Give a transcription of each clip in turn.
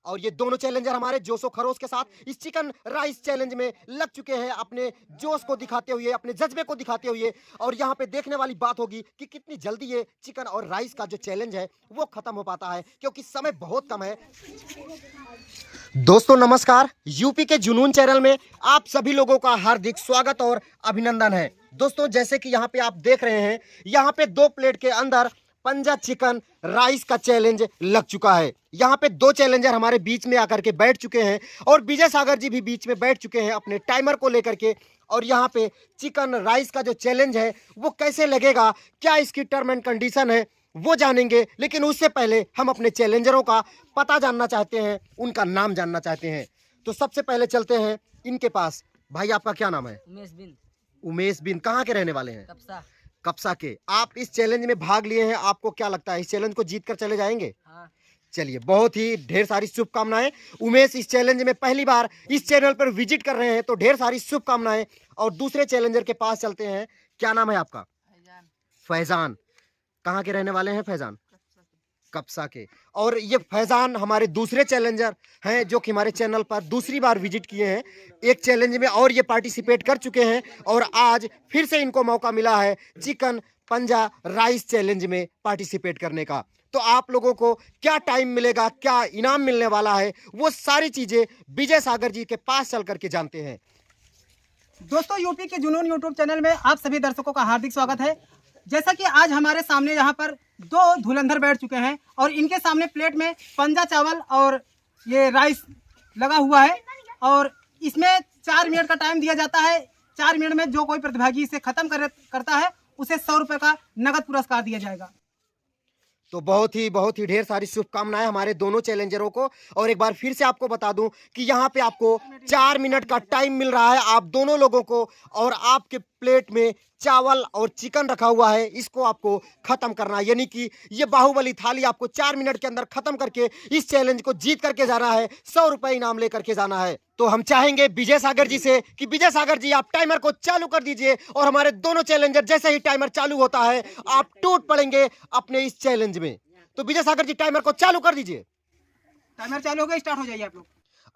और ये दोनों चैलेंजर हमारे जोशो खरोश के साथ इस चिकन राइस चैलेंज में लग चुके हैं, अपने जोश को दिखाते हुए, अपने जज्बे को दिखाते हुए। और यहाँ पे देखने वाली बात होगी कि कितनी जल्दी ये चिकन और राइस का जो चैलेंज है वो खत्म हो पाता है, क्योंकि समय बहुत कम है। दोस्तों नमस्कार, यूपी के जुनून चैनल में आप सभी लोगों का हार्दिक स्वागत और अभिनंदन है। दोस्तों जैसे कि यहाँ पे आप देख रहे हैं, यहाँ पे 2 प्लेट के अंदर पंजा चिकन राइस का चैलेंज लग चुका है। यहाँ पे 2 चैलेंजर हमारे बीच में आकर के बैठ चुके हैं और विजय सागर जी भी बीच में बैठ चुके हैं अपने टाइमर को लेकर के। और यहाँ पे चिकन राइस का जो चैलेंज है वो कैसे लगेगा, क्या इसकी टर्म एंड कंडीशन है, वो जानेंगे। लेकिन उससे पहले हम अपने चैलेंजरों का पता जानना चाहते हैं, उनका नाम जानना चाहते हैं। तो सबसे पहले चलते हैं इनके पास। भाई आपका क्या नाम है? उमेश बिन। उमेश बिन। कहाँ के रहने वाले हैं? कप्सा। कप्सा के। आप इस चैलेंज में भाग लिए हैं, आपको क्या लगता है इस चैलेंज को जीत कर चले जाएंगे? हाँ। चलिए, बहुत ही ढेर सारी शुभकामनाएं। उमेश इस चैलेंज में पहली बार इस चैनल पर विजिट कर रहे हैं, तो ढेर सारी शुभकामनाएं। और दूसरे चैलेंजर के पास चलते हैं। क्या नाम है आपका? फैजान। कहाँ के रहने वाले हैं फैजान? कप्सा के। और ये फैजान हमारे दूसरे चैलेंजर हैं जो कि हमारे चैनल पर दूसरी बार विजिट किए हैं। एक चैलेंज में और ये पार्टिसिपेट कर चुके हैं और आज फिर से इनको मौका मिला है चिकन पंजा राइस चैलेंज में पार्टिसिपेट करने का। तो आप लोगों को क्या टाइम मिलेगा, क्या इनाम मिलने वाला है, वो सारी चीजें विजय सागर जी के पास चल करके जानते हैं। दोस्तों यूपी के जुनून यूट्यूब चैनल में आप सभी दर्शकों का हार्दिक स्वागत है। जैसा कि आज हमारे सामने यहाँ पर 2 धुरंधर बैठ चुके हैं और इनके सामने प्लेट में पंजा चावल और ये राइस लगा हुआ है और इसमें 4 मिनट का टाइम दिया जाता है। 4 मिनट में जो कोई प्रतिभागी इसे खत्म करता है उसे 100 रुपये का नगद पुरस्कार दिया जाएगा। तो बहुत ही ढेर सारी शुभकामनाएं हमारे दोनों चैलेंजरों को। और एक बार फिर से आपको बता दूं कि यहाँ पे आपको 4 मिनट का टाइम मिल रहा है आप दोनों लोगों को, और आपके प्लेट में चावल और चिकन रखा हुआ है, इसको आपको खत्म करना है। यानी कि ये बाहुबली थाली आपको 4 मिनट के अंदर खत्म करके इस चैलेंज को जीत करके जाना है, 100 रुपए इनाम लेकर के जाना है। तो हम चाहेंगे विजय सागर जी से कि विजय सागर जी आप टाइमर को चालू कर दीजिए, और हमारे दोनों चैलेंजर जैसे ही टाइमर चालू होता है आप टूट पड़ेंगे अपने इस चैलेंज में। तो विजय सागर जी टाइमर को चालू कर दीजिए। टाइमर चालू हो गया, स्टार्ट हो जाइए आप लोग।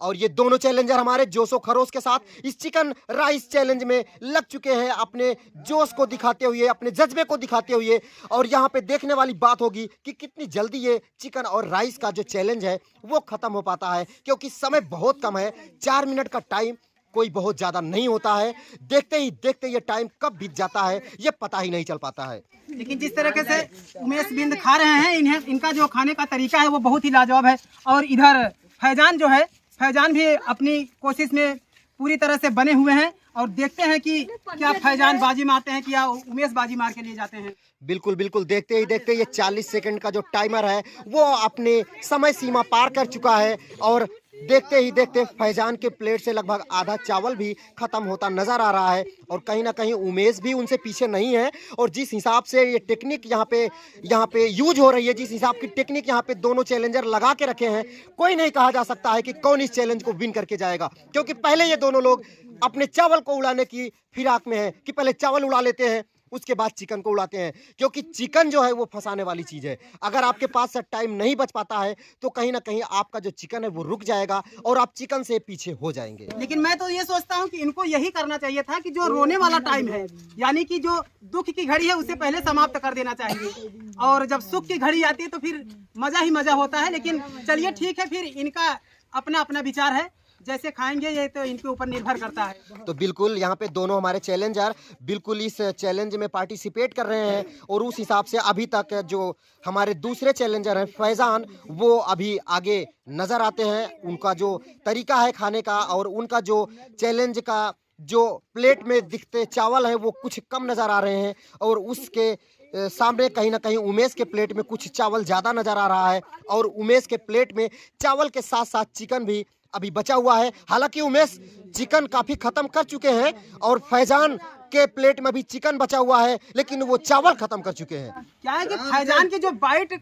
और ये दोनों चैलेंजर हमारे जोशो खरोश के साथ इस चिकन राइस चैलेंज में लग चुके हैं, अपने जोश को दिखाते हुए, अपने जज्बे को दिखाते हुए। और यहाँ पे देखने वाली बात होगी कि कितनी जल्दी ये चिकन और राइस का जो चैलेंज है वो खत्म हो पाता है, क्योंकि समय बहुत कम है। 4 मिनट का टाइम कोई बहुत ज्यादा नहीं होता है। देखते ही देखते ये टाइम कब बीत जाता है ये पता ही नहीं चल पाता है। लेकिन जिस तरीके से उमेश बिंद खा रहे हैं, इनका जो खाने का तरीका है वो बहुत ही लाजवाब है। और इधर फैजान जो है, फैजान भी अपनी कोशिश में पूरी तरह से बने हुए हैं और देखते हैं कि क्या फैजान बाजी मारते हैं कि या उमेश बाजी मार के लिए जाते हैं। बिल्कुल बिल्कुल, देखते ही देखते ये 40 सेकंड का जो टाइमर है वो अपने समय सीमा पार कर चुका है। और देखते ही देखते फैजान के प्लेट से लगभग आधा चावल भी खत्म होता नजर आ रहा है। और कहीं ना कहीं उमेश भी उनसे पीछे नहीं है। और जिस हिसाब से ये टेक्निक यहाँ पे यूज हो रही है, जिस हिसाब की टेक्निक यहाँ पे दोनों चैलेंजर लगा के रखे हैं, कोई नहीं कहा जा सकता है कि कौन इस चैलेंज को विन करके जाएगा। क्योंकि पहले ये दोनों लोग अपने चावल को उड़ाने की फिराक में है कि पहले चावल उड़ा लेते हैं उसके बाद चिकन को उड़ाते हैं, क्योंकि चिकन जो है वो फंसाने वाली चीज है। अगर आपके पास से टाइम नहीं बच पाता है तो कहीं ना कहीं आपका जो चिकन है वो रुक जाएगा और आप चिकन से पीछे हो जाएंगे। लेकिन मैं तो ये सोचता हूँ कि इनको यही करना चाहिए था कि जो रोने वाला टाइम है, यानी कि जो दुख की घड़ी है उसे पहले समाप्त कर देना चाहिए, और जब सुख की घड़ी आती है तो फिर मजा ही मजा होता है। लेकिन चलिए ठीक है, फिर इनका अपना अपना विचार है, जैसे खाएंगे ये तो इनके ऊपर निर्भर करता है। तो बिल्कुल यहाँ पे दोनों हमारे चैलेंजर बिल्कुल इस चैलेंज में पार्टिसिपेट कर रहे हैं। और उस हिसाब से अभी तक जो हमारे दूसरे चैलेंजर हैं फैजान, वो अभी आगे नजर आते हैं। उनका जो तरीका है खाने का और उनका जो चैलेंज का जो प्लेट में दिखते चावल है वो कुछ कम नजर आ रहे हैं। और उसके सामने कहीं ना कहीं उमेश के प्लेट में कुछ चावल ज़्यादा नजर आ रहा है। और उमेश के प्लेट में चावल के साथ साथ चिकन भी अभी बचा हुआ है। हालांकि उमेश चिकन काफी खत्म कर चुके हैं और फैजान के प्लेट में भी चिकन बचा हुआ है, लेकिन वो चावल खत्म कर चुके हैं। क्या है कि फैजान की जो बाइट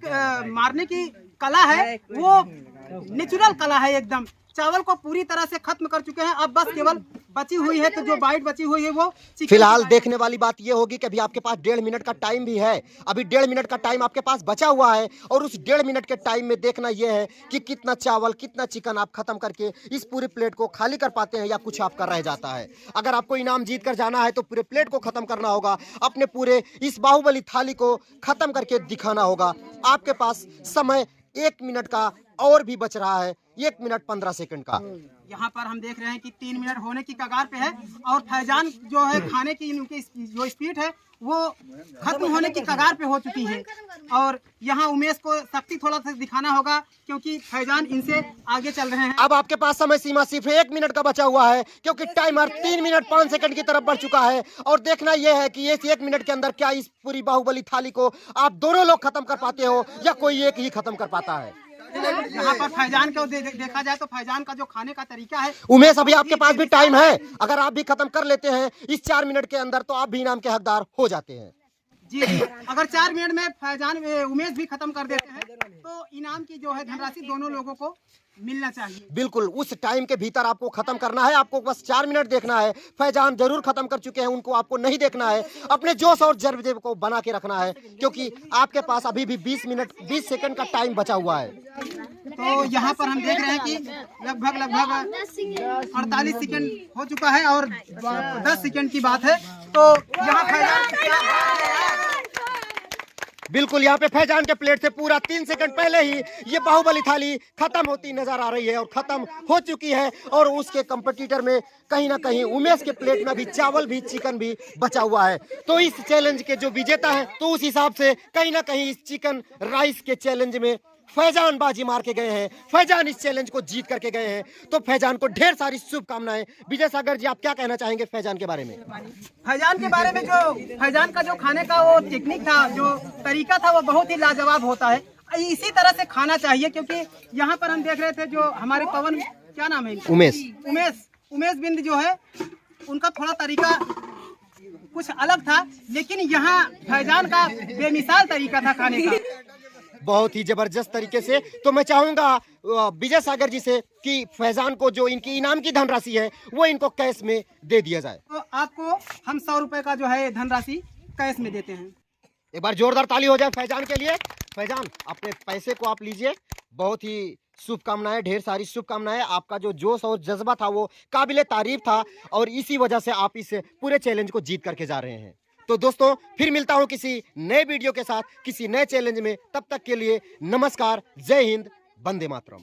मारने की कला है वो नेचुरल कला है एकदम। चावल को पूरी तरह से खत्म कर चुके हैं, अब बस केवल बची हुई है, तो जो बाइट बची हुई है वो चिकन फिलहाल की देखने वाली बात ये होगी कि अभी आपके पास 1.5 मिनट का टाइम भी है। अभी 1.5 मिनट का टाइम आपके पास बचा हुआ है और उस 1.5 मिनट के टाइम में देखना यह है कि कितना चावल कितना चिकन आप खत्म करके इस पूरी प्लेट को खाली कर पाते हैं या कुछ आपका रह जाता है। अगर आपको इनाम जीत कर जाना है तो पूरे प्लेट को खत्म करना होगा, अपने पूरे इस बाहुबली थाली को खत्म करके दिखाना होगा। आपके पास समय 1 मिनट का और भी बच रहा है, 1 मिनट 15 सेकंड का। यहाँ पर हम देख रहे हैं कि 3 मिनट होने की कगार पे है और फैजान जो है खाने की इनकी जो स्पीड है वो खत्म होने की कगार पे हो चुकी है। और यहाँ उमेश को शक्ति थोड़ा सा दिखाना होगा क्योंकि फैजान इनसे आगे चल रहे हैं। अब आपके पास समय सीमा सिर्फ 1 मिनट का बचा हुआ है क्योंकि टाइमर 3 मिनट 5 सेकंड की तरफ बढ़ चुका है। और देखना यह है कि इस 1 मिनट के अंदर क्या इस पूरी बाहुबली थाली को आप दोनों लोग खत्म कर पाते हो या कोई एक ही खत्म कर पाता है। यहाँ पर फैजान को देखा जाए तो फैजान का जो खाने का तरीका है। उमेश, अभी आपके पास भी टाइम है, अगर आप भी खत्म कर लेते हैं इस 4 मिनट के अंदर तो आप भी इनाम के हकदार हो जाते हैं। जी अगर 4 मिनट में फैजान उमेश भी खत्म कर देते हैं तो इनाम की जो है धनराशि दोनों लोगों को मिलना चाहिए। बिल्कुल उस टाइम के भीतर आपको खत्म करना है, आपको बस 4 मिनट देखना है। फैजान जरूर खत्म कर चुके हैं, उनको आपको नहीं देखना है। अपने जोश और जज्बे को बना के रखना है क्योंकि आपके पास अभी भी 20 मिनट 20 सेकंड का टाइम बचा हुआ है। तो यहाँ पर हम देख रहे हैं कि लगभग 48 सेकंड हो चुका है और 10 सेकंड की बात है। तो यहाँ बिल्कुल यहाँ पे फैजान के प्लेट से पूरा 3 सेकंड पहले ही ये बाहुबली थाली खत्म होती नजर आ रही है और खत्म हो चुकी है। और उसके कंपटीटर में कहीं ना कहीं उमेश के प्लेट में भी चावल भी चिकन भी बचा हुआ है। तो इस चैलेंज के जो विजेता है तो उस हिसाब से कहीं ना कहीं इस चिकन राइस के चैलेंज में फैजान बाजी मार के गए हैं, फैजान इस चैलेंज को जीत करके गए हैं। तो फैजान को ढेर सारी शुभकामनाएं। विजय सागर जी, आप क्या कहना चाहेंगे फैजान के बारे में? फैजान के बारे में जो फैजान का जो खाने का वो टेक्निक था, जो तरीका था, वो बहुत ही लाजवाब होता है। इसी तरह से खाना चाहिए क्योंकि यहाँ पर हम देख रहे थे जो हमारे पवन, क्या नाम है इनका? उमेश बिंद जो है उनका थोड़ा तरीका कुछ अलग था, लेकिन यहाँ फैजान का बेमिसाल तरीका था खाने का, बहुत ही जबरदस्त तरीके से। तो मैं चाहूंगा विजय सागर जी से कि फैजान को जो इनकी इनाम की धनराशि है वो इनको कैश में दे दिया जाए। तो आपको हम 100 रुपए का जो है धनराशि कैश में देते हैं। एक बार जोरदार ताली हो जाए फैजान के लिए। फैजान, अपने पैसे को आप लीजिए। बहुत ही शुभकामनाएं, ढेर सारी शुभकामनाएं। आपका जो जोश और जज्बा था वो काबिले तारीफ था और इसी वजह से आप इस पूरे चैलेंज को जीत करके जा रहे हैं। तो दोस्तों फिर मिलता हूं किसी नए वीडियो के साथ, किसी नए चैलेंज में। तब तक के लिए नमस्कार, जय हिंद, वंदे मातरम।